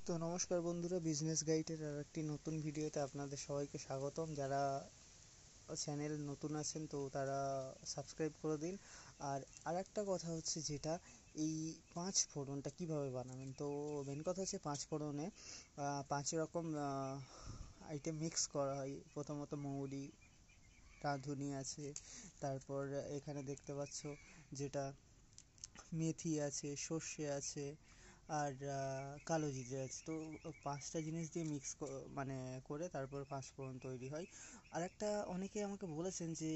তো নমস্কার বন্ধুরা, বিজনেস গাইডের আর একটি নতুন ভিডিওতে আপনাদের সবাইকে স্বাগতম। যারা চ্যানেল নতুন আছেন তো তারা সাবস্ক্রাইব করে দিন। আর একটা কথা হচ্ছে, যেটা এই পাঁচ ফোড়নটা কিভাবে বানাবেন। তো মেন কথা হচ্ছে, পাঁচ ফোড়নে পাঁচ রকম আইটেম মিক্স করা হয়। প্রথমত মৌরি, রাঁধুনি আছে, তারপর এখানে দেখতে পাচ্ছ যেটা মেথি আছে, সর্ষে আছে, আর কালো জিরে আছে। তো পাঁচটা জিনিস দিয়ে মিক্স মানে করে তারপর পাঁচফোড়ন তৈরি হয়। আর একটা, অনেকে আমাকে বলেছেন যে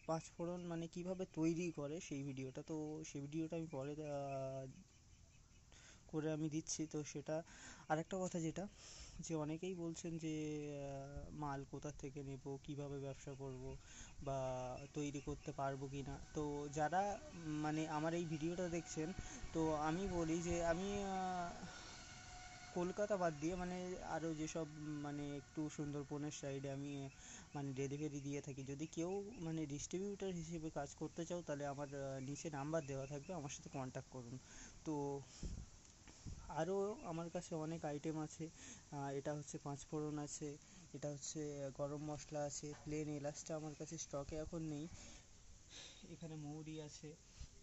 পাঁচফোড়ন মানে কিভাবে তৈরি করে সেই ভিডিওটা আমি পরে করে আমি দিচ্ছি। তো সেটা আরেকটা কথা, যেটা যে অনেকেই বলছেন যে মাল কোথা থেকে নেব, কিভাবে ব্যবসা করব, বা তৈরি করতে পারবো কি না। তো যারা মানে আমার এই ভিডিওটা দেখছেন, তো আমি বলি যে আমি কলকাতা বাদ দিয়ে মানে আরও যেসব মানে একটু সুন্দরবনের সাইডে আমি মানে ডেলিভারি দিয়ে থাকি। যদি কেউ মানে ডিস্ট্রিবিউটার হিসেবে কাজ করতে চাও, তাহলে আমার নিচে নাম্বার দেওয়া থাকবে, আমার সাথে কন্ট্যাক্ট করুন। তো আরও আমার কাছে অনেক আইটেম আছে। এটা হচ্ছে পাঁচফোড়ন আছে, এটা হচ্ছে গরম মশলা আছে, প্লেন এলাচটা আমার কাছে স্টকে এখন নেই, এখানে মৌরি আছে,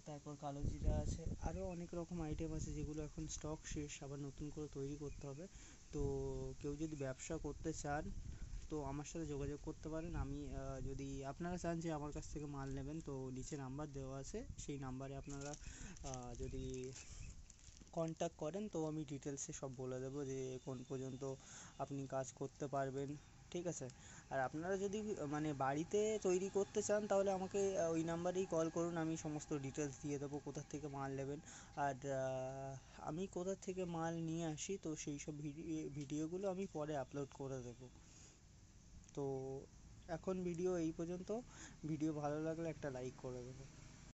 তারপর কালো জিরা আছে, আরও অনেক রকম আইটেম আছে যেগুলো এখন স্টক শেষ, আবার নতুন করে তৈরি করতে হবে। তো কেউ যদি ব্যবসা করতে চান তো আমার সাথে যোগাযোগ করতে পারেন। আমি যদি আপনারা চান যে আমার কাছ থেকে মাল নেবেন, তো নিচে নাম্বার দেওয়া আছে, সেই নাম্বারে আপনারা যদি কন্ট্যাক্ট করেন তো আমি ডিটেলসে সব বলে দেবো যে কোন পর্যন্ত আপনি কাজ করতে পারবেন, ঠিক আছে। আর আপনারা যদি মানে বাড়িতে তৈরি করতে চান, তাহলে আমাকে ওই নাম্বারেই কল করুন, আমি সমস্ত ডিটেলস দিয়ে দেবো কোথা থেকে মাল নেবেন। আর আমি কোথা থেকে মাল নিয়ে আসি, তো সেই সব ভিডিওগুলো আমি পরে আপলোড করে দেবো। তো এখন ভিডিও এই পর্যন্ত। ভিডিও ভালো লাগলে একটা লাইক করে দেবো।